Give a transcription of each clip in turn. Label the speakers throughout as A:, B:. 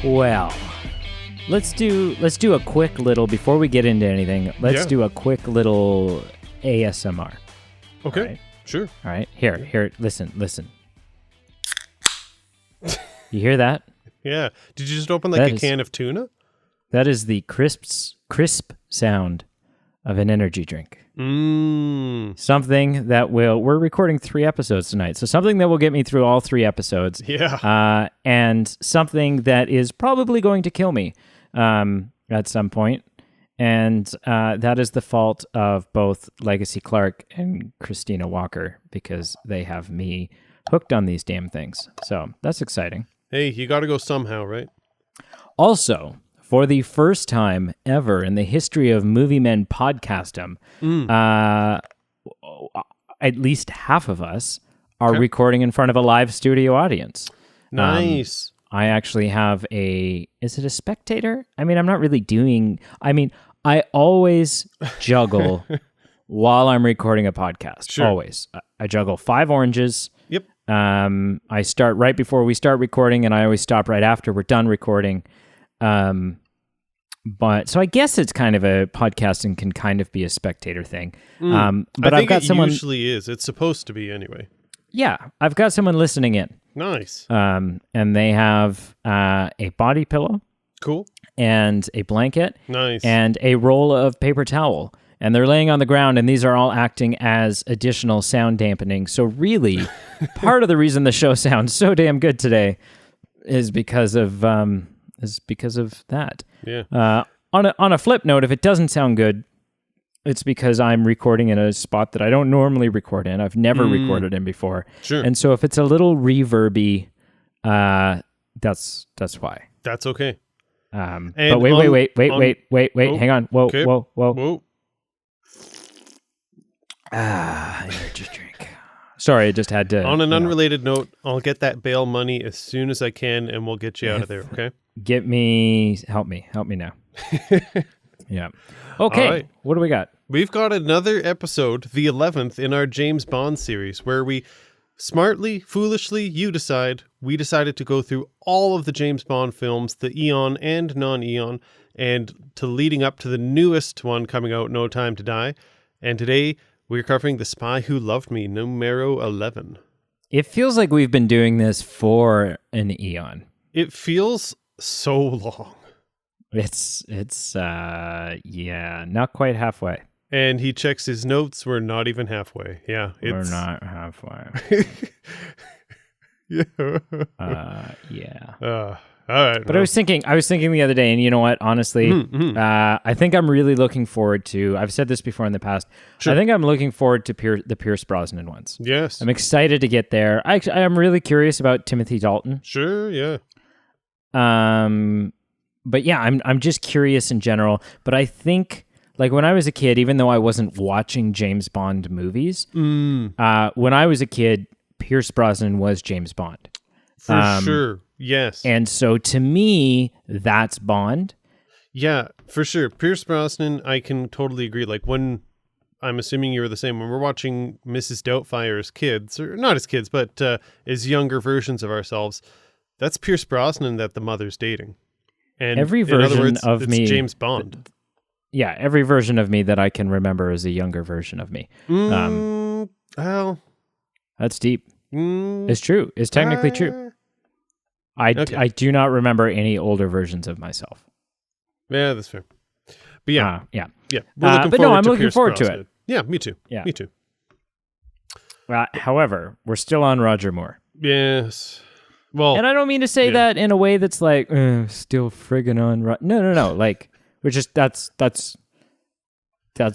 A: Well, let's do a quick little before we get into anything. Let's do a quick little ASMR.
B: Okay,
A: right?
B: sure.
A: All right, here. Listen. You hear that?
B: Yeah. Did you just open like a can of tuna?
A: That is the crisp sound of an energy drink. Something that we're recording 3 episodes tonight, so something that will get me through all 3 episodes.
B: Yeah.
A: And something that is probably going to kill me at some point. And that is the fault of both Legacy Clark and Christina Walker, because they have me hooked on these damn things. So that's exciting.
B: Hey, you got to go somehow, right?
A: Also, for the first time ever in the history of Movie Men Podcastum, at least half of us are recording in front of a live studio audience.
B: Nice.
A: I actually have is it a spectator? I mean, I'm not really I always juggle while I'm recording a podcast.
B: Sure.
A: Always. I juggle 5 oranges.
B: Yep.
A: I start right before we start recording, and I always stop right after we're done recording. But so I guess it's kind of a podcasting can kind of be a spectator thing. But
B: I think
A: I've got someone
B: usually is. It's supposed to be anyway.
A: Yeah, I've got someone listening in.
B: Nice.
A: And they have a body pillow.
B: Cool.
A: And a blanket.
B: Nice.
A: And a roll of paper towel. And they're laying on the ground, and these are all acting as additional sound dampening. So really, part of the reason the show sounds so damn good today is because of that.
B: Yeah.
A: On a flip note, if it doesn't sound good, it's because I'm recording in a spot that I don't normally record in. I've never recorded in before.
B: Sure.
A: And so if it's a little reverby, that's why.
B: That's okay.
A: But wait.
B: Oh,
A: Hang on. Whoa,
B: okay.
A: whoa. Energy drink. Sorry, I just had to.
B: On an unrelated note, I'll get that bail money as soon as I can, and we'll get you out of there, okay?
A: Help me now. Yeah. Okay,
B: All right.
A: What do we got?
B: We've got another episode, the 11th, in our James Bond series, where we smartly, foolishly, you decide, we decided to go through all of the James Bond films, the Eon and non-Eon, and to leading up to the newest one coming out, No Time to Die. And today, we're covering The Spy Who Loved Me, numero 11.
A: It feels like we've been doing this for an eon.
B: It feels so long.
A: It's not quite halfway.
B: And he checks his notes. We're not even halfway. Yeah.
A: We're not halfway.
B: Yeah. All right.
A: But I was thinking the other day, and you know what? Honestly, I think I'm really looking forward to. I've said this before in the past. Sure. I think I'm looking forward to the Pierce Brosnan ones.
B: Yes.
A: I'm excited to get there. I'm really curious about Timothy Dalton.
B: Sure. Yeah.
A: But yeah, I'm just curious in general. But I think, like when I was a kid, even though I wasn't watching James Bond movies, when I was a kid, Pierce Brosnan was James Bond.
B: For sure. Yes.
A: And so to me, that's Bond.
B: Yeah, for sure. Pierce Brosnan, I can totally agree. Like when, I'm assuming you were the same, when we're watching Mrs. Doubtfire as kids, or not as kids, but as younger versions of ourselves, that's Pierce Brosnan that the mother's dating. And
A: every version
B: in other words,
A: of
B: it's
A: me,
B: James Bond.
A: Yeah, every version of me that I can remember is a younger version of me.
B: Well,
A: that's deep. It's true. It's technically true. I do not remember any older versions of myself.
B: Yeah, that's fair. But yeah.
A: We're looking forward to it.
B: Yeah, me too.
A: Yeah.
B: Me too.
A: However, we're still on Roger Moore.
B: Yes. Well,
A: and I don't mean to say that in a way that's like, still friggin' on. No. Like, we're just that's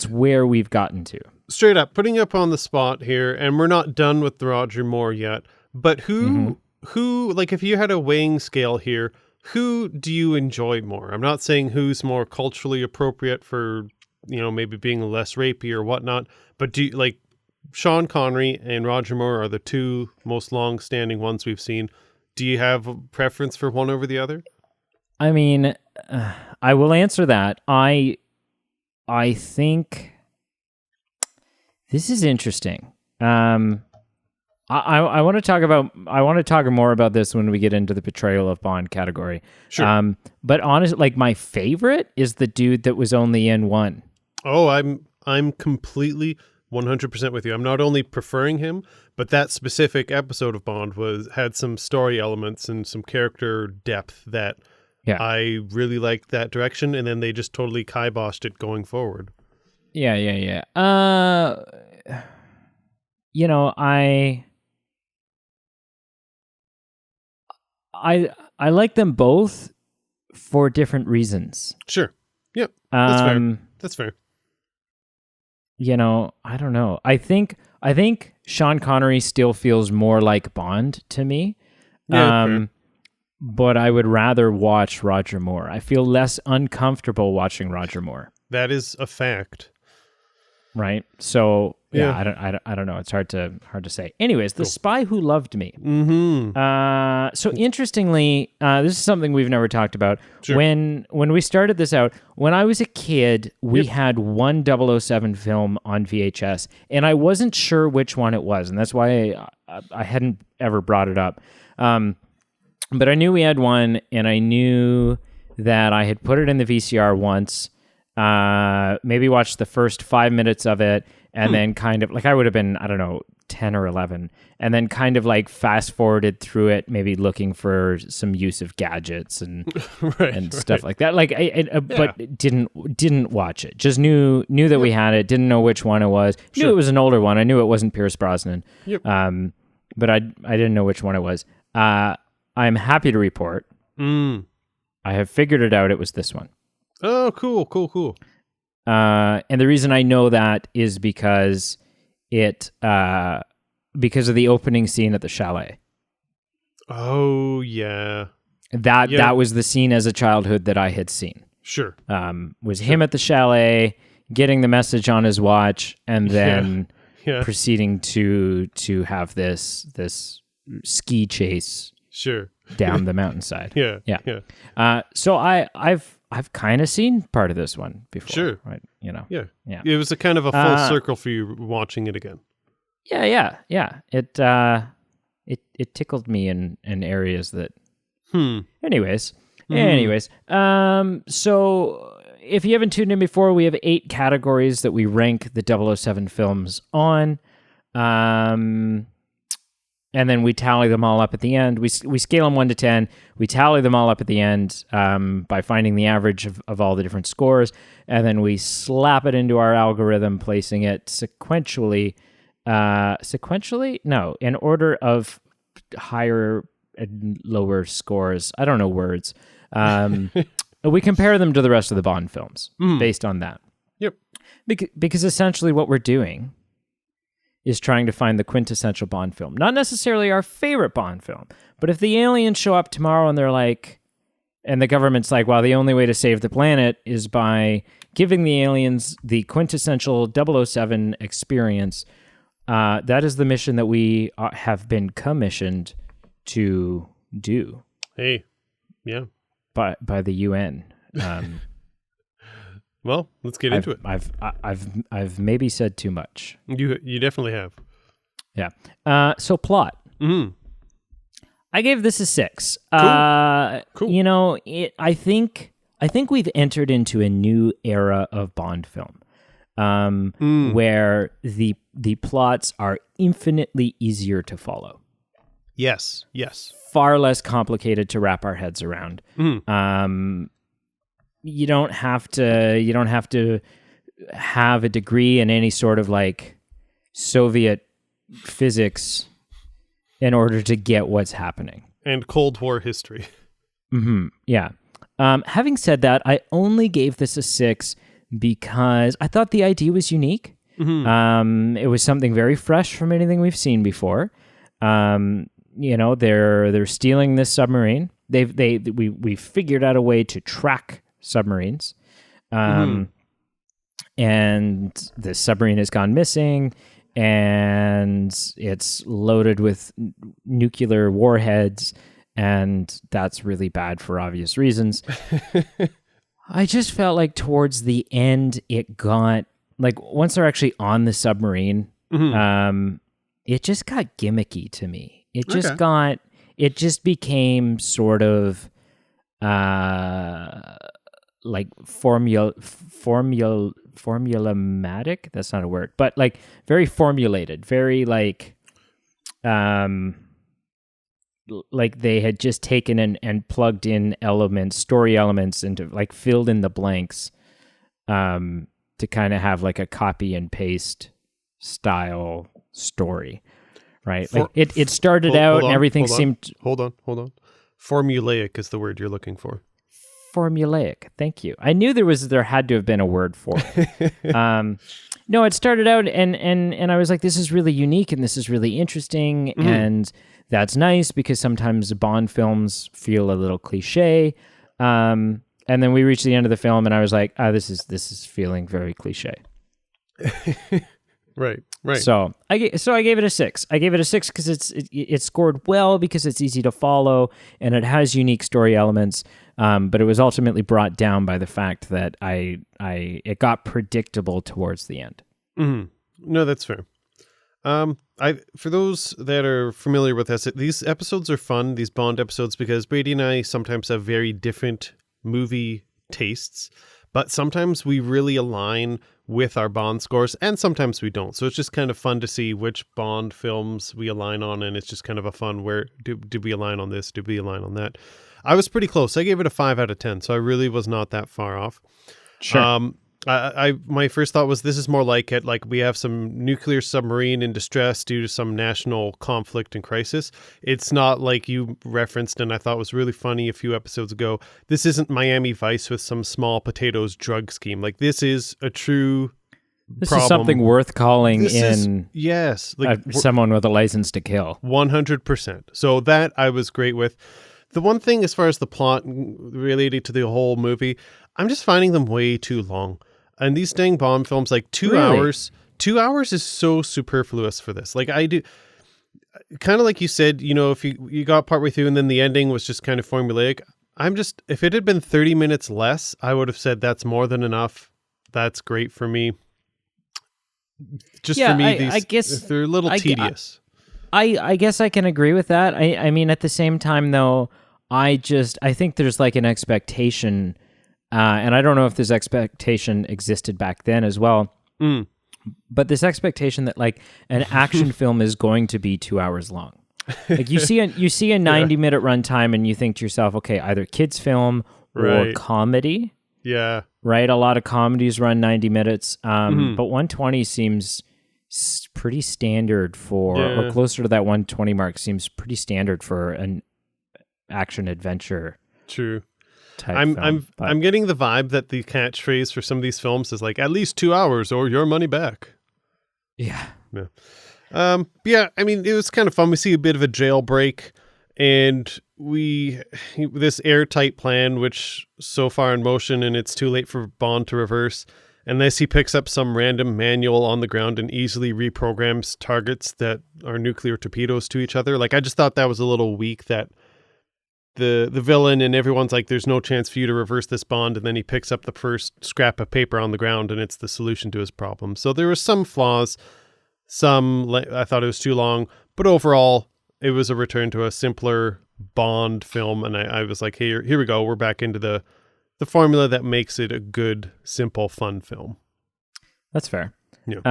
A: where we've gotten to.
B: Straight up, putting up on the spot here, and we're not done with the Roger Moore yet. But who, like, if you had a weighing scale here, who do you enjoy more? I'm not saying who's more culturally appropriate for, maybe being less rapey or whatnot, but do you, like, Sean Connery and Roger Moore are the 2 most long-standing ones we've seen. Do you have a preference for one over the other?
A: I mean, I will answer that. I think this is interesting. I want to talk more about this when we get into the portrayal of Bond category.
B: Sure.
A: But honestly, like my favorite is the dude that was only in one.
B: Oh, I'm completely 100% with you. I'm not only preferring him, but that specific episode of Bond had some story elements and some character depth that I really liked that direction, and then they just totally kiboshed it going forward.
A: Yeah. You know, I like them both for different reasons.
B: Sure. Yep. That's fair. That's fair.
A: You know, I don't know. I think Sean Connery still feels more like Bond to me.
B: Yeah, fair.
A: But I would rather watch Roger Moore. I feel less uncomfortable watching Roger Moore.
B: That is a fact.
A: Right? So I don't know. It's hard to say. Anyways, The Spy Who Loved Me.
B: Mm-hmm.
A: So interestingly, this is something we've never talked about.
B: Sure.
A: When we started this out, when I was a kid, we had one 007 film on VHS, and I wasn't sure which one it was, and that's why I hadn't ever brought it up. But I knew we had one, and I knew that I had put it in the VCR once, maybe watched the first 5 minutes of it, and then kind of, like I would have been, I don't know, 10 or 11, and then kind of like fast forwarded through it, maybe looking for some use of gadgets and stuff like that. Like, but didn't watch it. Just knew that we had it. Didn't know which one it was. Knew it was an older one. I knew it wasn't Pierce Brosnan.
B: Yep.
A: But I didn't know which one it was. I'm happy to report I have figured it out. It was this one.
B: Oh, cool.
A: And the reason I know that is because because of the opening scene at the chalet.
B: Oh, yeah.
A: That was the scene as a childhood that I had seen.
B: Sure.
A: Was him at the chalet, getting the message on his watch, and then proceeding to have this ski chase down the mountainside. Yeah. So I've kind of seen part of this one before. Sure. Right. You know.
B: Yeah. It was a kind of a full circle for you watching it again.
A: Yeah. It tickled me in areas that. Anyways. So if you haven't tuned in before, we have 8 categories that we rank the 007 films on. And then we tally them all up at the end. We scale them 1 to 10. We tally them all up at the end by finding the average of all the different scores. And then we slap it into our algorithm, placing it sequentially. No, in order of higher and lower scores. I don't know words. We compare them to the rest of the Bond films based on that.
B: Yep.
A: Because essentially what we're doing is trying to find the quintessential Bond film. Not necessarily our favorite Bond film, but if the aliens show up tomorrow and they're like, and the government's like, well, the only way to save the planet is by giving the aliens the quintessential 007 experience, that is the mission that we have been commissioned to do.
B: Hey, yeah.
A: By the UN.
B: Well, let's get into it.
A: I've maybe said too much.
B: You definitely have.
A: Yeah. So plot.
B: Mm-hmm.
A: I gave this a 6.
B: Cool.
A: You know, I think we've entered into a new era of Bond film, where the plots are infinitely easier to follow.
B: Yes.
A: Far less complicated to wrap our heads around. You don't have to have a degree in any sort of like Soviet physics in order to get what's happening.
B: And Cold War history.
A: Yeah. Having said that, I only gave this a 6 because I thought the idea was unique. It was something very fresh from anything we've seen before. You know, they're stealing this submarine. We figured out a way to track submarines, and the submarine has gone missing, and it's loaded with nuclear warheads, and that's really bad for obvious reasons. I just felt like towards the end, it got like once they're actually on the submarine, it just got gimmicky to me.
B: Okay.
A: It just became sort of like formulamatic. That's not a word, but like very formulated, very um like they had just taken and plugged in elements, story elements, into like filled in the blanks to kind of have like a copy and paste style story, right? Like it started out and everything seemed
B: hold on. Formulaic is the word you're looking for.
A: Formulaic. Thank you. I knew there had to have been a word for it. No, it started out and I was like, this is really unique and this is really interesting, and that's nice because sometimes Bond films feel a little cliche. And then we reached the end of the film and I was like, this is feeling very cliche.
B: Right.
A: So I gave it a 6. I gave it a 6 because it scored well because it's easy to follow and it has unique story elements. But it was ultimately brought down by the fact that it got predictable towards the end.
B: Mm-hmm. No, that's fair. For those that are familiar with us, these episodes are fun, these Bond episodes, because Brady and I sometimes have very different movie tastes, but sometimes we really align with our Bond scores, and sometimes we don't. So it's just kind of fun to see which Bond films we align on, and it's just kind of a fun, where did we align on this? Did we align on that? I was pretty close. I gave it a 5 out of 10, so I really was not that far off.
A: Sure.
B: My first thought was this is more like it. Like we have some nuclear submarine in distress due to some national conflict and crisis. It's not like you referenced, and I thought was really funny a few episodes ago. This isn't Miami Vice with some small potatoes drug scheme. Like this is a true
A: This
B: problem.
A: is something worth calling
B: yes, like
A: someone with a license to kill.
B: 100%. So that I was great with. The one thing as far as the plot related to the whole movie, I'm just finding them way too long. And these dang Bond films, like 2 hours, 2 hours is so superfluous for this. Like I do, kind of like you said, if you got partway through and then the ending was just kind of formulaic. If it had been 30 minutes less, I would have said that's more than enough. That's great for me. Just for me,
A: I guess
B: they're a little tedious.
A: I guess I can agree with that. I mean, at the same time, though, I think there's like an expectation, and I don't know if this expectation existed back then as well, but this expectation that like an action film is going to be 2 hours long. Like you see a 90-minute runtime and you think to yourself, okay, either kids film or comedy.
B: Yeah.
A: Right? A lot of comedies run 90 minutes, but 120 seems pretty standard or closer to that 120 mark seems pretty standard for an action adventure.
B: True.
A: I'm
B: getting the vibe that the catchphrase for some of these films is like at least 2 hours or your money back.
A: Yeah.
B: Yeah. I mean, it was kind of fun. We see a bit of a jailbreak, and this airtight plan, which so far in motion, and it's too late for Bond to reverse unless he picks up some random manual on the ground and easily reprograms targets that are nuclear torpedoes to each other. Like, I just thought that was a little weak, that the villain and everyone's like, there's no chance for you to reverse this Bond, and then he picks up the first scrap of paper on the ground and it's the solution to his problem. So there were some flaws. I thought it was too long, but overall it was a return to a simpler Bond film, and I was like, hey, here we go. We're back into the formula that makes it a good, simple, fun film.
A: That's fair.
B: Yeah.
A: What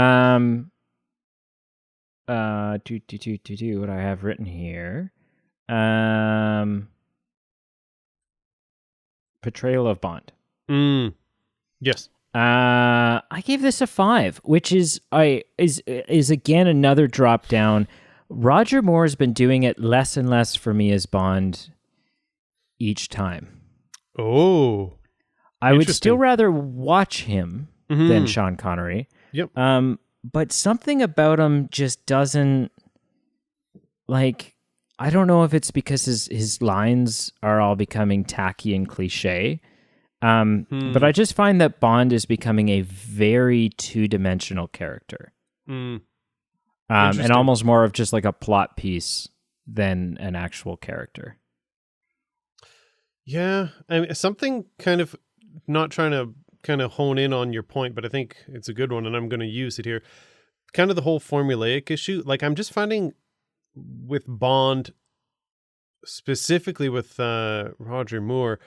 A: I have written here. Portrayal of Bond.
B: Yes.
A: I gave this a 5, which is again another drop down. Roger Moore's been doing it less and less for me as Bond each time.
B: Oh,
A: I would still rather watch him than Sean Connery.
B: Yep.
A: But something about him just doesn't, like, I don't know if it's because his lines are all becoming tacky and cliche. But I just find that Bond is becoming a very two-dimensional character. And almost more of just like a plot piece than an actual character.
B: Yeah, I mean, something kind of, not trying to kind of hone in on your point, but I think it's a good one and I'm going to use it here. kind of the whole formulaic issue. Like, I'm just finding with Bond, specifically with Roger Moore,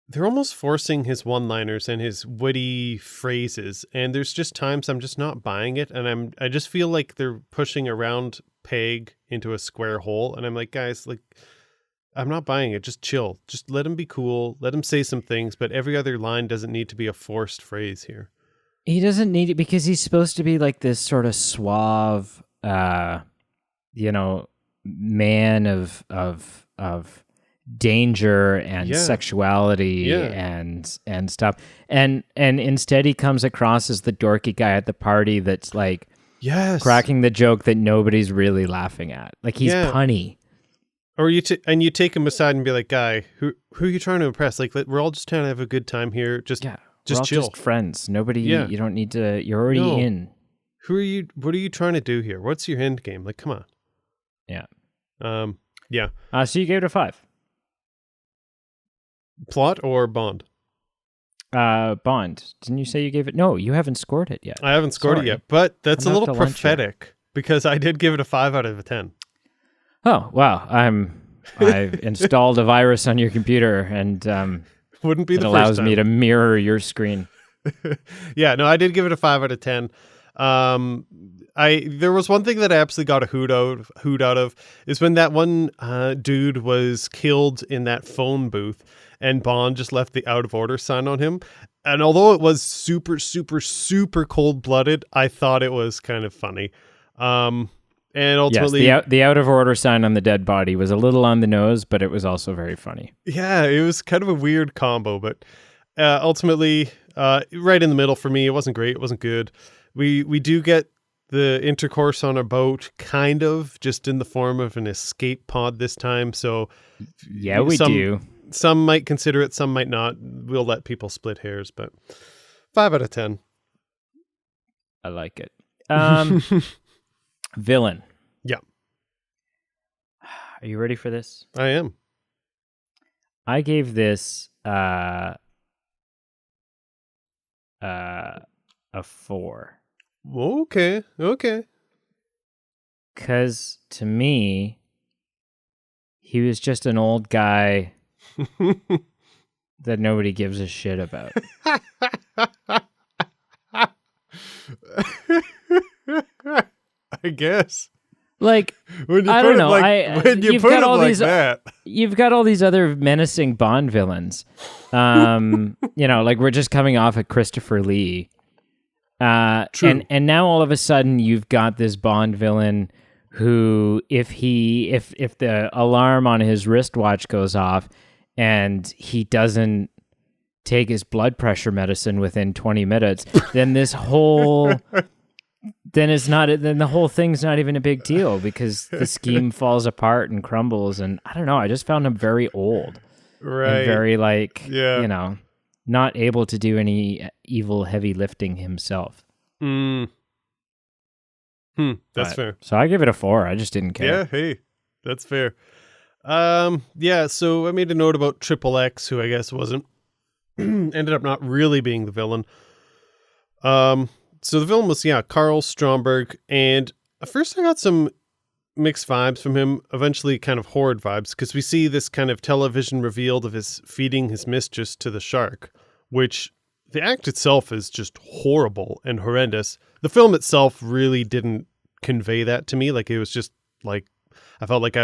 B: they're almost forcing his one-liners and his witty phrases, and there's just times I'm just not buying it, and I just feel like they're pushing a round peg into a square hole, and I'm like, guys, like, I'm not buying it. Just chill. Just let him be cool. Let him say some things, but every other line doesn't need to be a forced phrase here.
A: He doesn't need it because he's supposed to be like this sort of suave, man of danger and sexuality and stuff. And instead he comes across as the dorky guy at the party that's like cracking the joke that nobody's really laughing at. Like he's punny.
B: Or you take him aside and be like, guy, who are you trying to impress? Like, we're all just trying to have a good time here. Just chill.
A: Just friends. Nobody, you don't need to, you're already in.
B: What are you trying to do here? What's your end game? Like, come on.
A: Yeah.
B: Yeah.
A: So you gave it a 5.
B: Plot or Bond?
A: Bond. Didn't you say you gave it? No, you haven't scored it yet.
B: I haven't scored it yet, but that's a little prophetic because I did give it a 5 out of 10.
A: Oh, wow. I've installed a virus on your computer and
B: wouldn't be the first time.
A: It allows me to mirror your screen.
B: Yeah, no, I did give it a 5 out of 10. There was one thing that I absolutely got a hoot out of is when that one dude was killed in that phone booth and Bond just left the out of order sign on him. And although it was super, super, super cold-blooded, I thought it was kind of funny. And ultimately,
A: yes, the out of order sign on the dead body was a little on the nose, but it was also very funny.
B: Yeah, it was kind of a weird combo, but ultimately, right in the middle for me. It wasn't great. It wasn't good. We do get the intercourse on a boat, kind of, just in the form of an escape pod this time. So
A: yeah, we do.
B: Some might consider it, some might not. We'll let people split hairs, but 5 out of 10.
A: I like it. Villain.
B: Yeah.
A: Are you ready for this?
B: I am.
A: I gave this a 4.
B: Okay.
A: Because to me, he was just an old guy that nobody gives a shit about.
B: I guess.
A: Like,
B: when you
A: I
B: put
A: don't know.
B: You've got all these, that.
A: You've got all these other menacing Bond villains. Like we're just coming off of Christopher Lee.
B: True.
A: And now all of a sudden you've got this Bond villain who, if the alarm on his wristwatch goes off and he doesn't take his blood pressure medicine within 20 minutes, then this whole then the whole thing's not even a big deal because the scheme falls apart and crumbles. And I don't know, I just found him very old.
B: Right.
A: And very not able to do any evil heavy lifting himself.
B: That's fair.
A: So I give it a 4. I just didn't care.
B: Yeah, hey, that's fair. So I made a note about Triple X, who I guess wasn't ended up not really being the villain. So the villain was, Karl Stromberg, and at first I got some mixed vibes from him, eventually kind of horrid vibes, because we see this kind of television revealed of his feeding his mistress to the shark, which the act itself is just horrible and horrendous. The film itself really didn't convey that to me. Like, it was just like, I felt like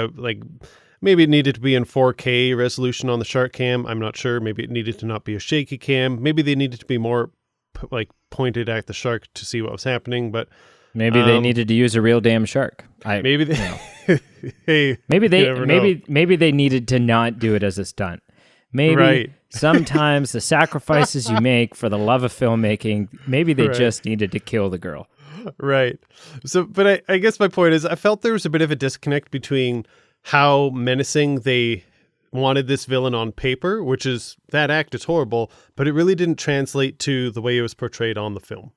B: maybe it needed to be in 4K resolution on the shark cam. I'm not sure. Maybe it needed to not be a shaky cam. Maybe they needed to be more pointed at the shark to see what was happening, but
A: maybe they needed to use a real damn shark.
B: Maybe they, hey,
A: maybe they needed to not do it as a stunt. Maybe sometimes the sacrifices you make for the love of filmmaking, maybe they just needed to kill the girl.
B: Right. So, but I guess my point is, I felt there was a bit of a disconnect between how menacing they wanted this villain on paper, which is, that act is horrible, but it really didn't translate to the way it was portrayed on the film.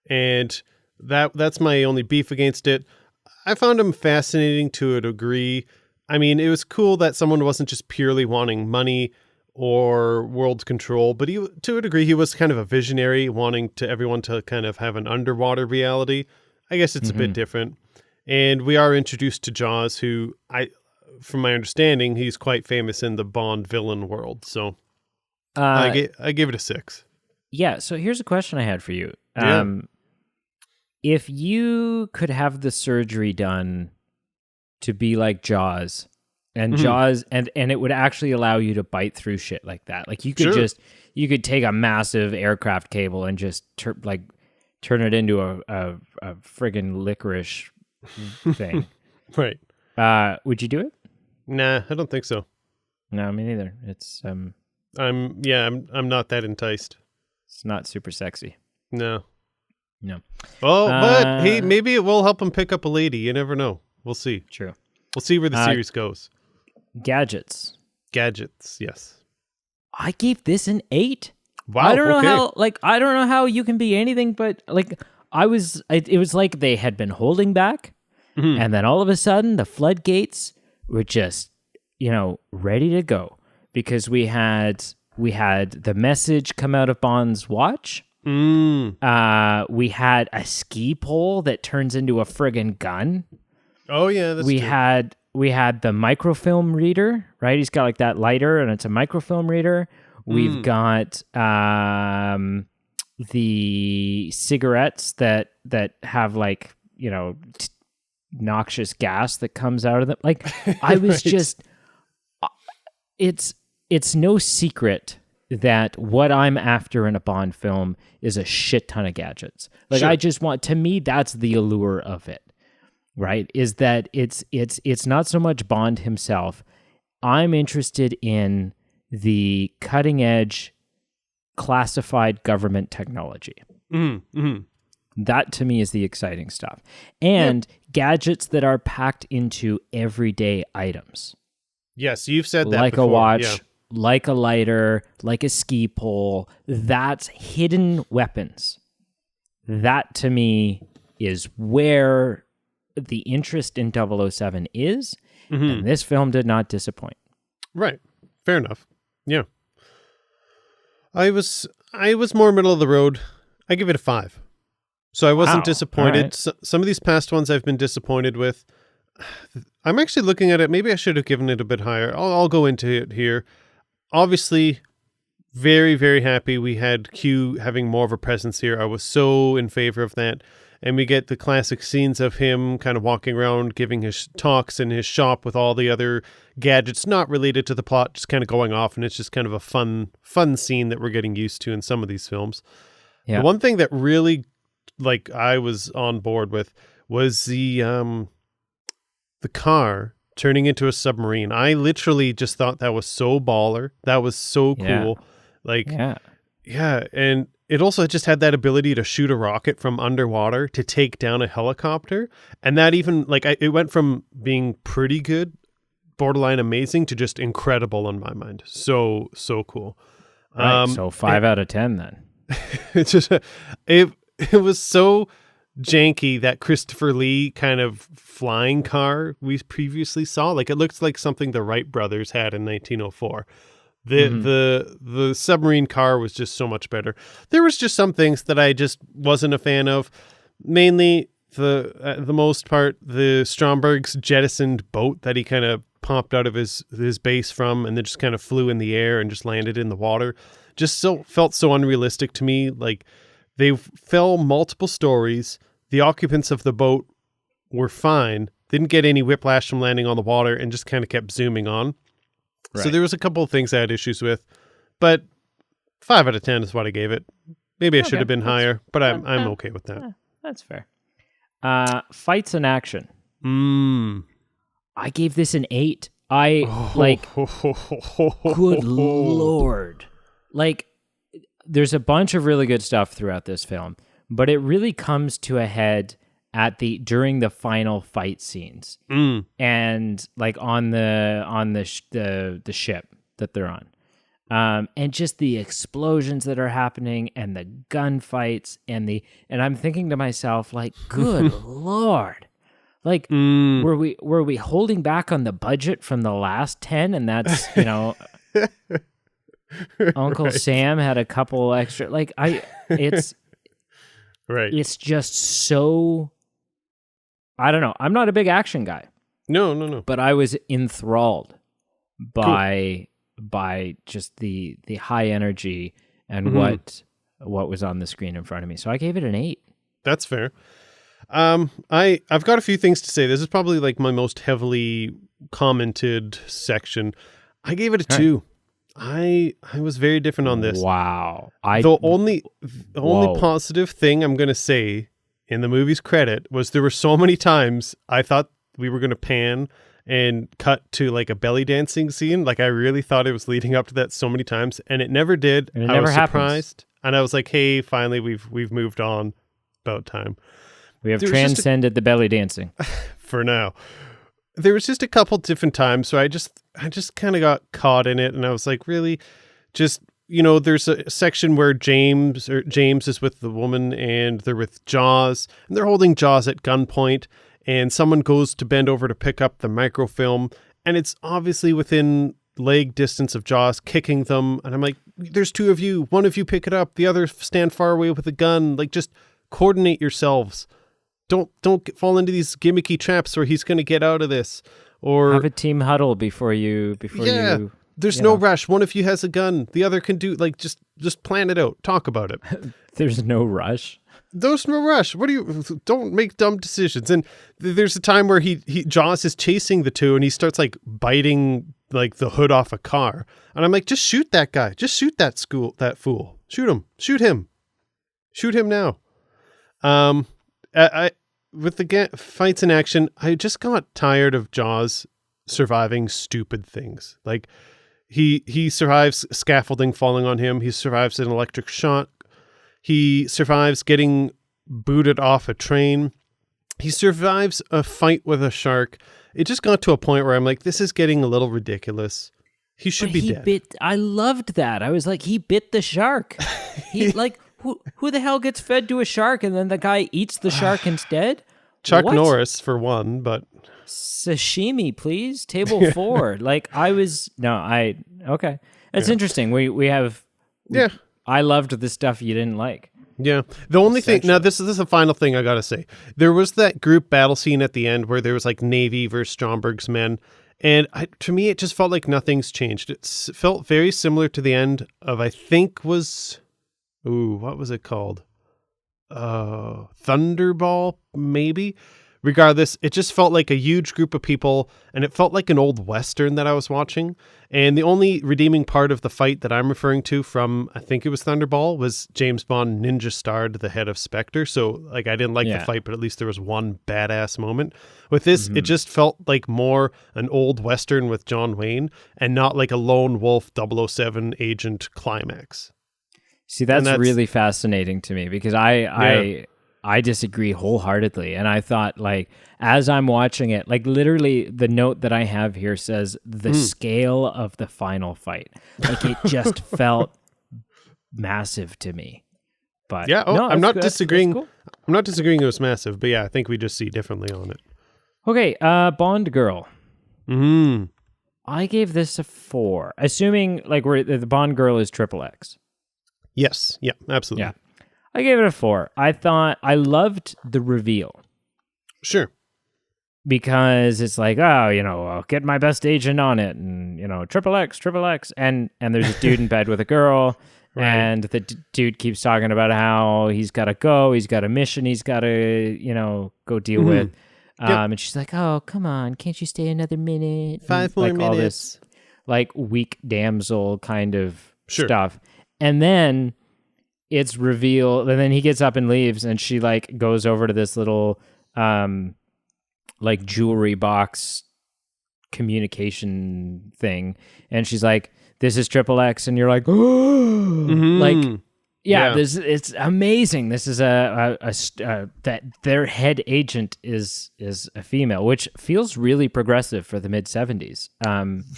B: And that's my only beef against it. I found him fascinating to a degree. I mean, it was cool that someone wasn't just purely wanting money or world control, but to a degree, he was kind of a visionary, wanting everyone to kind of have an underwater reality. I guess it's a bit different. And we are introduced to Jaws, who from my understanding, he's quite famous in the Bond villain world. So I gave it a 6.
A: Yeah. So here's a question I had for you.
B: Yeah.
A: If you could have the surgery done to be like Jaws, and Jaws, and it would actually allow you to bite through shit like that. Like you could you could take a massive aircraft cable and just turn it into a friggin' licorice thing.
B: Right.
A: Would you do it?
B: Nah, I don't think so.
A: No, me neither. It's
B: I'm not that enticed.
A: It's not super sexy.
B: No.
A: Oh,
B: but hey, maybe it will help him pick up a lady. You never know. We'll see.
A: True.
B: We'll see where the series goes.
A: Gadgets,
B: yes.
A: I gave this an 8.
B: Wow.
A: I don't know how. I don't know how you can be anything but like. It was like they had been holding back, and then all of a sudden the floodgates were just, ready to go, because we had the message come out of Bond's watch. We had a ski pole that turns into a friggin' gun.
B: Oh yeah, that's true.
A: We had the microfilm reader, right? He's got like that lighter, and it's a microfilm reader. We've got the cigarettes that have like, noxious gas that comes out of them. Like I was just, it's no secret that what I'm after in a Bond film is a shit ton of gadgets. Like I just want, to me, that's the allure of it. Right, is that it's not so much Bond himself. I'm interested in the cutting edge classified government technology. That to me is the exciting stuff. And gadgets that are packed into everyday items.
B: Yes, you've said that
A: like
B: before.
A: A watch, like a lighter, like a ski pole. That's hidden weapons. That to me is where the interest in 007 is, and this film did not disappoint. Right.
B: Fair enough. Yeah. I was more middle of the road. I give it a 5. So I wasn't disappointed.
A: Right.
B: Some of these past ones I've been disappointed with. I'm actually looking at it. Maybe I should have given it a bit higher. I'll go into it here. Obviously, very, very happy we had Q having more of a presence here. I was so in favor of that. And we get the classic scenes of him kind of walking around, giving his talks in his shop with all the other gadgets, not related to the plot, just kind of going off. And it's just kind of a fun scene that we're getting used to in some of these films. Yeah. The one thing that really, I was on board with was the car turning into a submarine. I literally just thought that was so baller. That was so cool. Yeah. And it also just had that ability to shoot a rocket from underwater to take down a helicopter. And that even, it went from being pretty good, borderline amazing, to just incredible in my mind. So cool.
A: Right, so 5 out of 10 then.
B: It's just, it was so janky, that Christopher Lee kind of flying car we previously saw. It looks like something the Wright brothers had in 1904. The submarine car was just so much better. There was just some things that I just wasn't a fan of. Mainly, the most part, the Stromberg's jettisoned boat that he kind of popped out of his base from, and then just kind of flew in the air and just landed in the water. Just felt so unrealistic to me. They fell multiple stories. The occupants of the boat were fine. Didn't get any whiplash from landing on the water, and just kind of kept zooming on. Right. So there was a couple of things I had issues with, but 5 out of 10 is what I gave it. Maybe I should have been higher, but I'm okay with that.
A: That's fair. Fights in action. I gave this an 8. Good Lord. There's a bunch of really good stuff throughout this film, but it really comes to a head during the final fight scenes, and on the ship that they're on, and just the explosions that are happening, and the gunfights, and I'm thinking to myself, good Lord, were we holding back on the budget from the last 10, and that's Uncle Sam had a couple extra, it's
B: right.
A: It's just so I don't know. I'm not a big action guy,
B: No.
A: but I was enthralled by just the high energy and what was on the screen in front of me. So I gave it an 8.
B: That's fair. I've got a few things to say. This is probably like my most heavily commented section. I gave it a 2. I was very different on this.
A: Wow.
B: The only positive thing I'm going to say in the movie's credit was there were so many times I thought we were going to pan and cut to like a belly dancing scene. Like I really thought it was leading up to that so many times, and it never did.
A: And it
B: I
A: never
B: was surprised,
A: happens.
B: and I was like, "Hey, finally we've moved on. About time."
A: We have transcended the belly dancing.
B: For now. There was just a couple different times, so I just kind of got caught in it, and I was like, really, just, you know, there's a section where James is with the woman, and they're with Jaws, and they're holding Jaws at gunpoint, and someone goes to bend over to pick up the microfilm, and it's obviously within leg distance of Jaws kicking them, and I'm like, there's 2 of you, one of you pick it up, the other stand far away with a gun, like just coordinate yourselves. Don't fall into these gimmicky traps where he's going to get out of this, or
A: have a team huddle before you.
B: There's no rush. One of you has a gun. The other can do like just plan it out. Talk about it.
A: There's no rush.
B: There's no rush. Don't make dumb decisions. And there's a time where Jaws is chasing the 2 and he starts like biting like the hood off a car. And I'm like, just shoot that guy. Just shoot that fool. Shoot him. Shoot him now. With the fights in action, I just got tired of Jaws surviving stupid things. Like he survives scaffolding falling on him. He survives an electric shock. He survives getting booted off a train. He survives a fight with a shark. It just got to a point where I'm like, this is getting a little ridiculous. He should be dead.
A: I loved that. I was like, he bit the shark. He like. Who the hell gets fed to a shark and then the guy eats the shark instead?
B: Chuck Norris for one, but
A: sashimi, please. Table 4. Okay. It's interesting. We have. I loved the stuff you didn't like.
B: Yeah. The only thing, now this is the final thing I got to say. There was that group battle scene at the end where there was like Navy versus Stromberg's men. And to me, it just felt like nothing's changed. It felt very similar to the end of, I think what was it called? Thunderball, maybe? Regardless, it just felt like a huge group of people, and it felt like an old Western that I was watching. And the only redeeming part of the fight that I'm referring to from, I think it was Thunderball, was James Bond ninja starred the head of Spectre. So, like, I didn't like the fight, but at least there was one badass moment. With this, it just felt like more an old Western with John Wayne, and not like a lone wolf 007 agent climax.
A: See, that's really fascinating to me because I disagree wholeheartedly. And I thought, like, as I'm watching it, like literally the note that I have here says the scale of the final fight. Like it just felt massive to me. But
B: yeah, I'm not disagreeing.
A: Cool.
B: I'm not disagreeing it was massive, but yeah, I think we just see differently on it.
A: Okay, Bond Girl. I gave this a 4, assuming like the Bond Girl is XXX.
B: Yes. Yeah, absolutely.
A: Yeah. I gave it a 4. I loved the reveal.
B: Sure.
A: Because it's like, I'll get my best agent on it, and XXX, and there's a dude in bed with a girl, right. And the dude keeps talking about how he's got to go, he's got a mission, he's got to, go deal with, and she's like, oh, come on, can't you stay another minute?
B: 5 more minutes.
A: All this, like, weak damsel kind of stuff. And then it's revealed, and then he gets up and leaves, and she like goes over to this little like jewelry box communication thing, and she's like, "This is XXX," and you're like, like, it's amazing. This is that their head agent is a female, which feels really progressive for the mid 70s.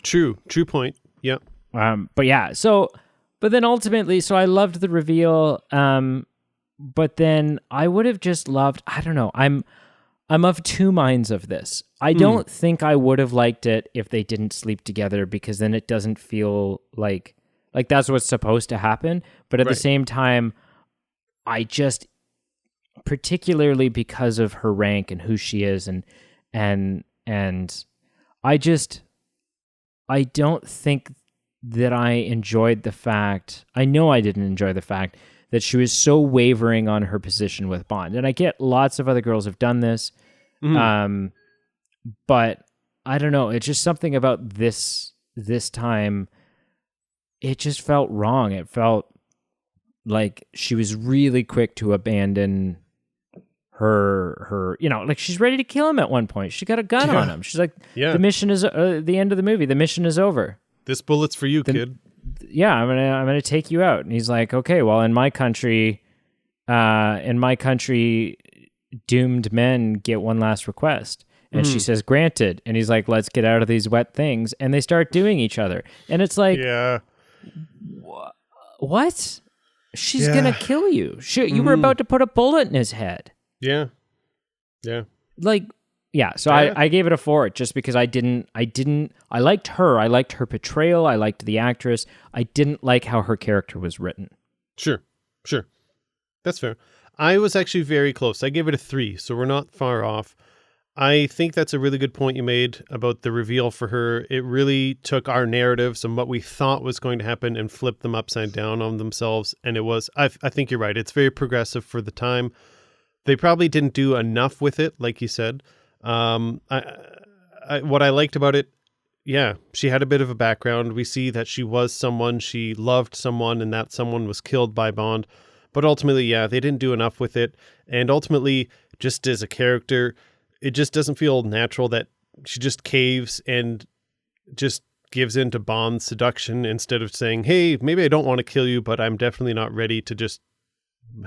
B: True point. Yeah.
A: But yeah, But then ultimately, so I loved the reveal, but then I would have just loved, I don't know, I'm of two minds of this. I don't think I would have liked it if they didn't sleep together, because then it doesn't feel like that's what's supposed to happen. But at the same time, I just, particularly because of her rank and who she is, and I don't think that I enjoyed the fact. I know I didn't enjoy the fact that she was so wavering on her position with Bond. And I get lots of other girls have done this, but I don't know. It's just something about this time. It just felt wrong. It felt like she was really quick to abandon her, like she's ready to kill him at one point. She got a gun on him. She's like, the mission is the end of the movie. The mission is over.
B: This bullet's for you, kid.
A: Yeah, I'm gonna take you out. And he's like, okay, well, in my country, doomed men get one last request. And she says, granted. And he's like, let's get out of these wet things. And they start doing each other. And it's like, what? She's gonna kill you. You were about to put a bullet in his head.
B: Yeah.
A: Like, yeah. So I gave it a 4 just because I liked her. I liked her portrayal. I liked the actress. I didn't like how her character was written.
B: Sure. That's fair. I was actually very close. I gave it a 3, so we're not far off. I think that's a really good point you made about the reveal for her. It really took our narratives and what we thought was going to happen and flipped them upside down on themselves. And it was, I think you're right. It's very progressive for the time. They probably didn't do enough with it, like you said. What I liked about it, she had a bit of a background. We see that she was someone, she loved someone, and that someone was killed by Bond. But ultimately, they didn't do enough with it. And ultimately, just as a character, it just doesn't feel natural that she just caves and just gives in to Bond's seduction instead of saying, hey, maybe I don't want to kill you, but I'm definitely not ready to just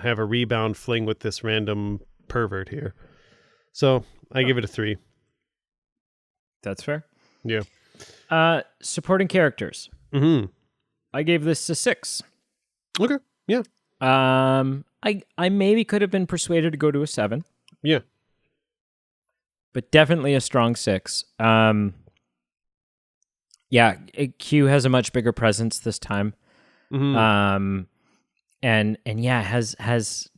B: have a rebound fling with this random pervert here. So I give it a 3.
A: That's fair.
B: Yeah.
A: Supporting characters. I gave this a 6.
B: Okay. Yeah.
A: I maybe could have been persuaded to go to a 7.
B: Yeah.
A: But definitely a strong 6. Q has a much bigger presence this time. And has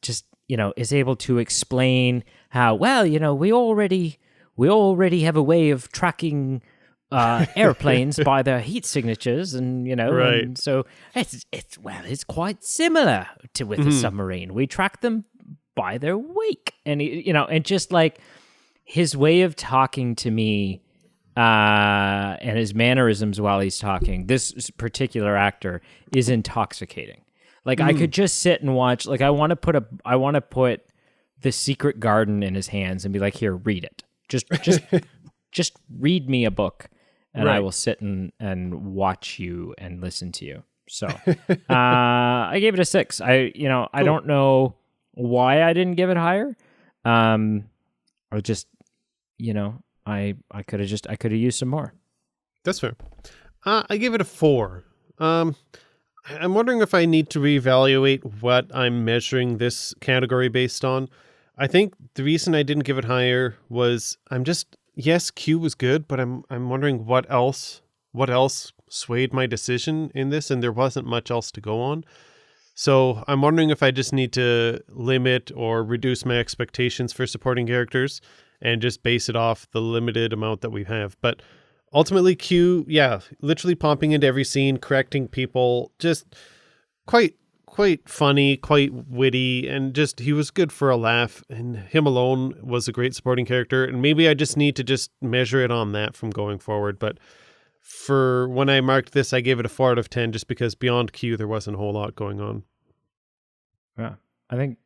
A: just, is able to explain how, we already have a way of tracking airplanes by their heat signatures, and
B: right.
A: And so it's quite similar to with a submarine. We track them by their wake, and and just like his way of talking to me, and his mannerisms while he's talking, this particular actor is intoxicating. Like I could just sit and watch. Like I want to put The Secret Garden in his hands and be like, here, read it. Just read me a book, and I will sit and watch you and listen to you. So I gave it a 6. I don't know why I didn't give it higher. Or just, I could have used some more.
B: That's fair. I give it a 4. I'm wondering if I need to reevaluate what I'm measuring this category based on. I think the reason I didn't give it higher was yes, Q was good, but I'm wondering what else swayed my decision in this, and there wasn't much else to go on. So I'm wondering if I just need to limit or reduce my expectations for supporting characters and just base it off the limited amount that we have. But ultimately, Q, literally popping into every scene, correcting people, just quite funny, quite witty, and just he was good for a laugh, and him alone was a great supporting character. And maybe I just need to just measure it on that from going forward. But for when I marked this, I gave it a 4 out of 10 just because beyond Q, there wasn't a whole lot going on.
A: Yeah. I think,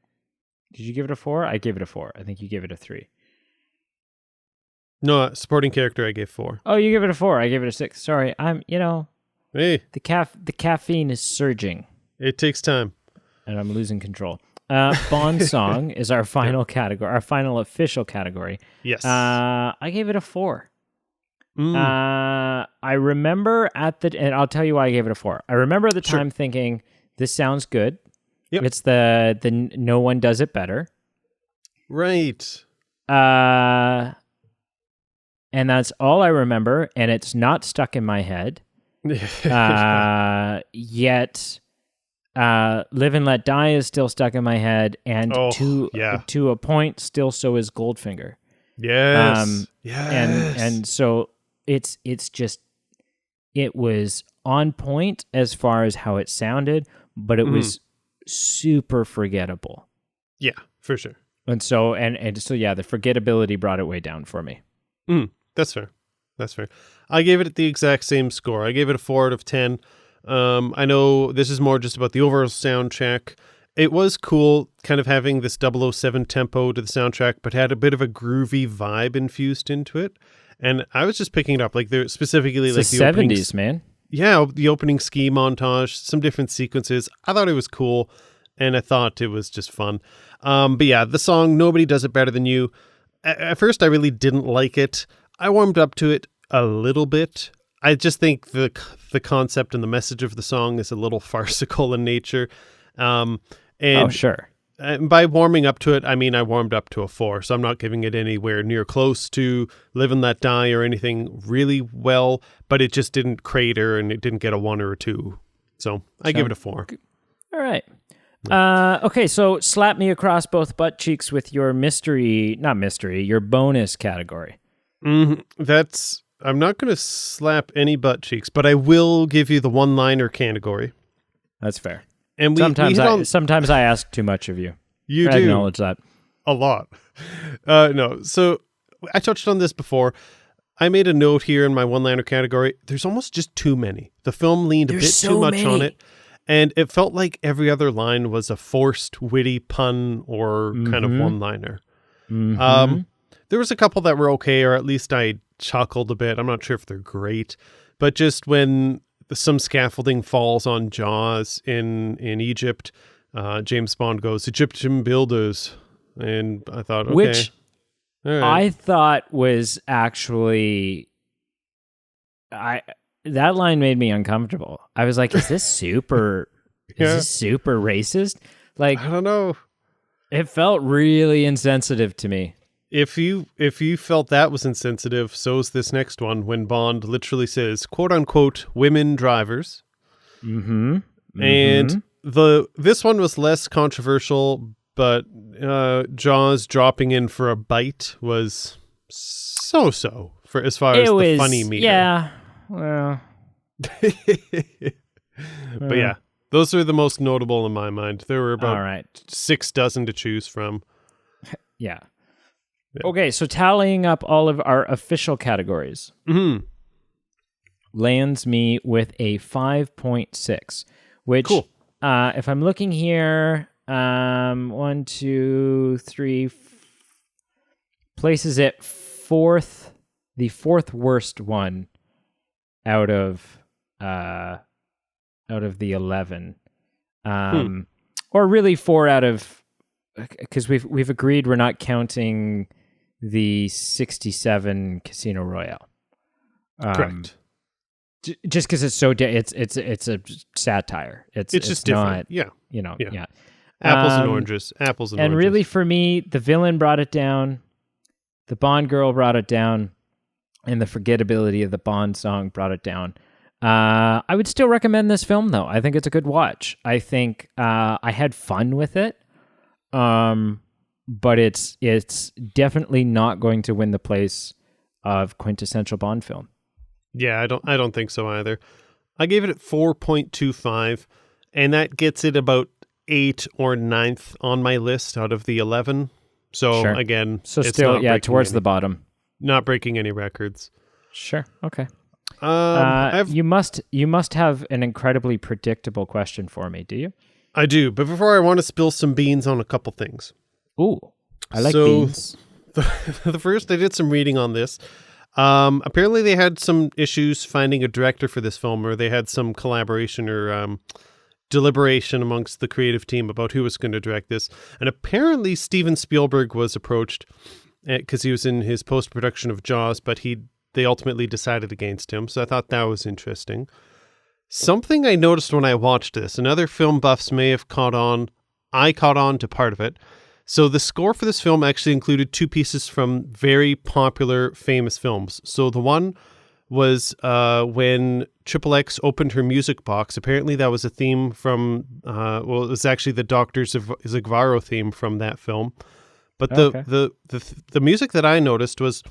A: did you give it a 4? I gave it a 4. I think you gave it a 3.
B: No, supporting character, I gave 4.
A: Oh, you gave it a 4. I gave it a 6. Sorry.
B: Hey,
A: the caffeine is surging.
B: It takes time.
A: And I'm losing control. Bond song is our final category, our final official category.
B: Yes.
A: I gave it a 4. I remember and I'll tell you why I gave it a 4. I remember at the time thinking, this sounds good. Yep. It's the No One Does It Better.
B: Right.
A: And that's all I remember, and it's not stuck in my head. Yet Live and Let Die is still stuck in my head, and
B: Oh,
A: to
B: yeah.
A: to a point, still so is Goldfinger.
B: Yes.
A: And so it was on point as far as how it sounded, but it was super forgettable.
B: Yeah, for sure.
A: And so yeah, the forgettability brought it way down for me.
B: That's fair. I gave it the exact same score. I gave it a 4 out of 10. I know this is more just about the overall soundtrack. It was cool kind of having this 007 tempo to the soundtrack, but had a bit of a groovy vibe infused into it. And I was just picking it up, like there specifically
A: It's
B: like
A: the
B: the
A: 70s, man.
B: Yeah, the opening ski montage, some different sequences. I thought it was cool, and I thought it was just fun. But yeah, the song "Nobody Does It Better Than You." At first, I really didn't like it. I warmed up to it a little bit. I just think the concept and the message of the song is a little farcical in nature. And
A: Sure.
B: by warming up to it, I mean I warmed up to a 4, so I'm not giving it anywhere near close to Live and Let Die or anything really well, but it just didn't crater and it didn't get a 1 or a 2. So I give it a 4.
A: All right. Okay, so slap me across both butt cheeks with your your bonus category.
B: I'm not going to slap any butt cheeks, but I will give you the one-liner category.
A: That's fair.
B: And
A: sometimes I ask too much of you.
B: You
A: I
B: do.
A: acknowledge that.
B: A lot. No, so I touched on this before. I made a note here in my one-liner category. There's almost just too many. The film leaned a bit too much on it, and it felt like every other line was a forced, witty pun or kind of one-liner. There was a couple that were okay, or at least I chuckled a bit. I'm not sure if they're great, but just when some scaffolding falls on Jaws in Egypt, James Bond goes, "Egyptian builders," and I thought, okay.
A: Which
B: right.
A: I thought was actually, that line made me uncomfortable. I was like, is this super racist? Like,
B: I don't know.
A: It felt really insensitive to me.
B: If you felt that was insensitive, so's this next one when Bond literally says, quote unquote, women drivers. And this one was less controversial, but Jaws dropping in for a bite was so for as far as the funny meter.
A: Yeah. Well.
B: But yeah, those are the most notable in my mind. There were about 6 dozen to choose from.
A: Yeah. Okay, so tallying up all of our official categories lands me with a 5.6, which,
B: cool.
A: If I'm looking here, 1, 2, 3, places it the fourth worst one out of the 11, or really 4 out of, because we've agreed we're not counting the 67 Casino Royale.
B: Correct.
A: Just because it's so it's a satire. It's
B: just different.
A: Not,
B: yeah.
A: Yeah.
B: Apples and oranges. Apples and oranges.
A: And really, for me, the villain brought it down. The Bond girl brought it down, and the forgettability of the Bond song brought it down. I would still recommend this film, though. I think it's a good watch. I think I had fun with it. But it's definitely not going to win the place of quintessential Bond film.
B: Yeah, I don't think so either. I gave it at 4.25, and that gets it about 8th or 9th on my list out of the 11. So again,
A: so still towards the bottom.
B: Not breaking any records.
A: Sure. Okay.
B: You
A: must have an incredibly predictable question for me, do you?
B: I do, but before I want to spill some beans on a couple things.
A: Ooh, I like beans.
B: The first, I did some reading on this. Apparently they had some issues finding a director for this film, or they had some collaboration or deliberation amongst the creative team about who was going to direct this. And apparently Steven Spielberg was approached because he was in his post-production of Jaws, but they ultimately decided against him. So I thought that was interesting. Something I noticed when I watched this, and other film buffs may have caught on, I caught on to part of it. So the score for this film actually included 2 pieces from very popular, famous films. So the one was when Triple X opened her music box. Apparently that was a theme from, it was actually the Dr. Zigvaro theme from that film. But the music that I noticed was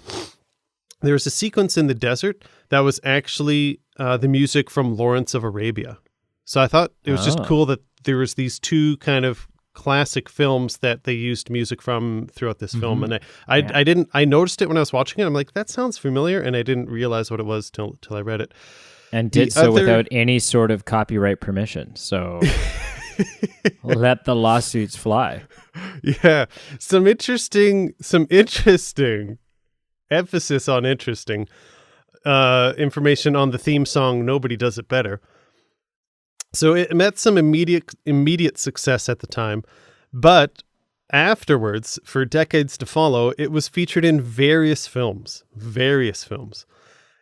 B: there was a sequence in the desert that was actually the music from Lawrence of Arabia. So I thought it was just cool that there was these two kind of classic films that they used music from throughout this film. And I noticed it when I was watching it. I'm like, that sounds familiar. And I didn't realize what it was till I read it.
A: And did so without any sort of copyright permission. So let the lawsuits fly.
B: Yeah. Some interesting emphasis on interesting information on the theme song Nobody Does It Better. So it met some immediate success at the time, but afterwards, for decades to follow, it was featured in various films,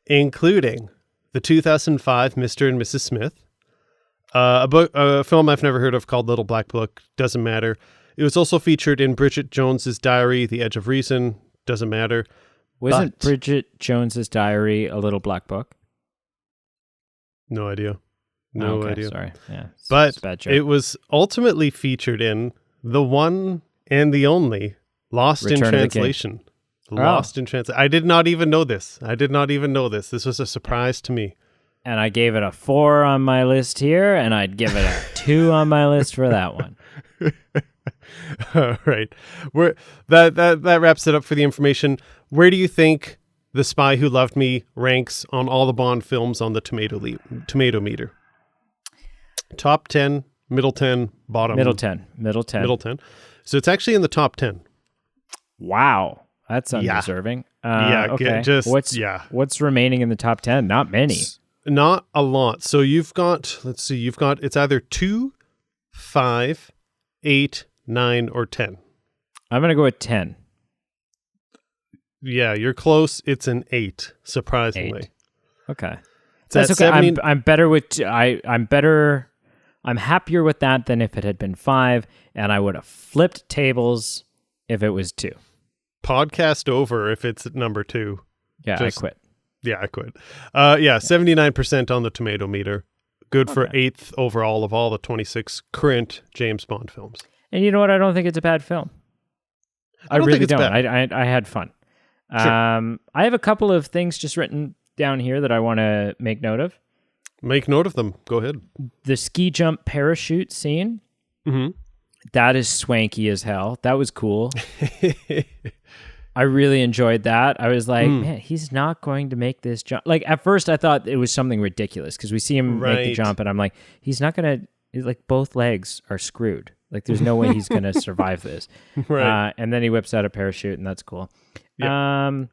B: including the 2005 Mr. and Mrs. Smith, a film I've never heard of called Little Black Book, doesn't matter. It was also featured in Bridget Jones's Diary, The Edge of Reason, doesn't matter.
A: Wasn't Bridget Jones's Diary a Little Black Book?
B: No idea. No idea.
A: Sorry. Yeah.
B: But
A: it's a bad joke.
B: It was ultimately featured in the one and the only Lost in Translation. Lost in Translation. I did not even know this. This was a surprise to me.
A: And I gave it a 4 on my list here, and I'd give it a 2 on my list for that one.
B: All right. That wraps it up for the information. Where do you think The Spy Who Loved Me ranks on all the Bond films on the tomato meter? Top 10, middle 10, bottom.
A: Middle 10.
B: So it's actually in the top 10.
A: Wow. That's undeserving.
B: Okay.
A: What's remaining in the top 10? Not many.
B: Not a lot. So you've got, it's either 2, 5, 8, 9, or 10.
A: I'm going to go with 10.
B: Yeah, you're close. It's an 8, surprisingly.
A: 8. Okay.
B: That's
A: okay.
B: 70...
A: I'm better with, I'm happier with that than if it had been 5, and I would have flipped tables if it was 2.
B: Podcast over if it's at number 2.
A: Yeah, I quit.
B: Yeah, I quit. 79% on the tomato meter. Good for 8th overall of all the 26 current James Bond films.
A: And you know what? I don't think it's a bad film. I really don't. I had fun. Sure. I have a couple of things just written down here that I want to make note of.
B: Make note of them. Go ahead.
A: The ski jump parachute scene.
B: Mm-hmm.
A: That is swanky as hell. That was cool. I really enjoyed that. I was like, man, he's not going to make this jump. Like, at first I thought it was something ridiculous because we see him make the jump and I'm like, he's not going to, like, both legs are screwed. Like, there's no way he's going to survive this.
B: Right.
A: And then he whips out a parachute and that's cool.
B: Yeah.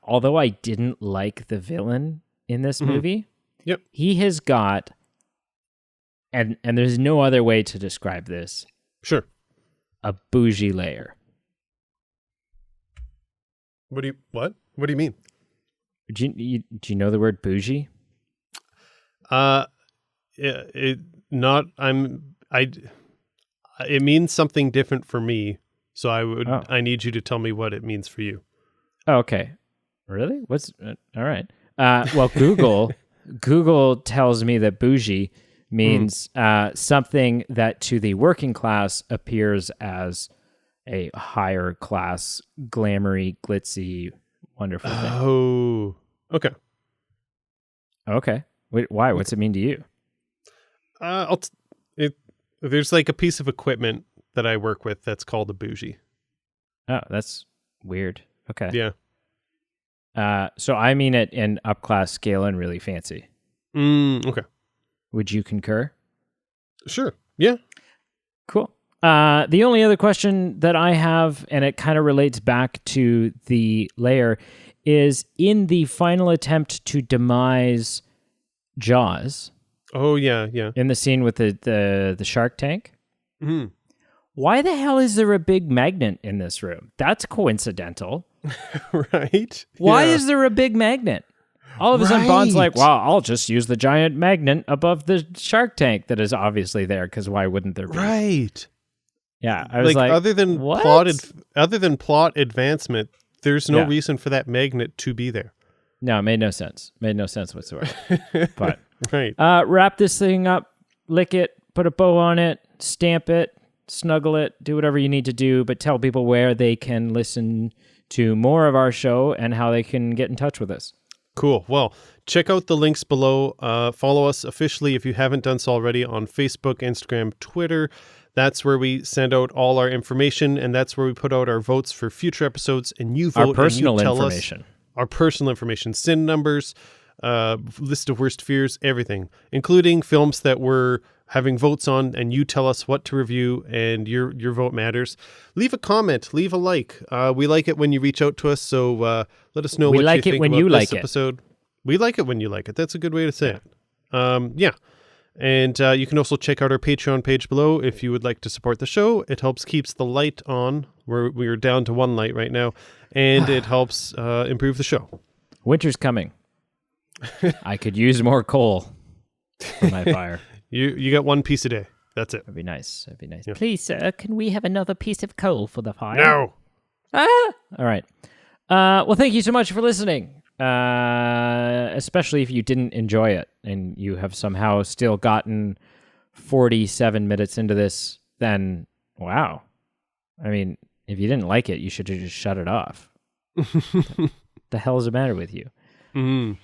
A: Although I didn't like the villain in this movie, he has got, and there's no other way to describe this.
B: Sure.
A: A bougie layer.
B: What do you mean?
A: Do you know the word bougie?
B: It means something different for me. So I need you to tell me what it means for you.
A: Oh, okay. Really? All right. Well, Google tells me that bougie means something that to the working class appears as a higher class, glamoury, glitzy, wonderful thing.
B: Oh, okay.
A: Okay. Wait, why? What's it mean to you?
B: There's like a piece of equipment that I work with that's called a bougie.
A: Oh, that's weird. Okay.
B: Yeah.
A: So I mean it in up-class scale and really fancy.
B: Okay.
A: Would you concur?
B: Sure. Yeah.
A: Cool. The only other question that I have, and it kind of relates back to the layer, is in the final attempt to demise Jaws.
B: Oh, yeah.
A: In the scene with the shark tank.
B: Mm-hmm.
A: Why the hell is there a big magnet in this room? That's coincidental.
B: Right?
A: Why is there a big magnet? All of a sudden, Bond's like, well, I'll just use the giant magnet above the shark tank that is obviously there, because why wouldn't there be?
B: Right.
A: Yeah, I was like
B: other than
A: what?
B: plot advancement, there's no reason for that magnet to be there.
A: No, it made no sense. Made no sense whatsoever. But
B: Right.
A: wrap this thing up, lick it, put a bow on it, stamp it, snuggle it, do whatever you need to do, but tell people where they can listen to more of our show and how they can get in touch with us.
B: Cool. Well, check out the links below. Follow us officially if you haven't done so already on Facebook, Instagram, Twitter. That's where we send out all our information, and that's where we put out our votes for future episodes. And you vote.
A: Our personal
B: and you tell
A: information.
B: Us our personal information, SIN numbers, list of worst fears, everything, including films that we're having votes on, and you tell us what to review, and your vote matters. Leave a comment, leave a like. We like it when you reach out to us, so let us know what you think about this episode. We like it when you like it. That's a good way to say it. Yeah. And you can also check out our Patreon page below if you would like to support the show. It helps keeps the light on. We're down to one light right now, and it helps improve the show.
A: Winter's coming. I could use more coal for my fire.
B: You got one piece a day. That's it.
A: That'd be nice. That'd be nice.
B: Yeah.
A: Please, sir, can we have another piece of coal for the fire?
B: No.
A: All right. Well, thank you so much for listening. Especially if you didn't enjoy it and you have somehow still gotten 47 minutes into this, then wow. I mean, if you didn't like it, you should have just shut it off. The hell is the matter with you?
B: Mm.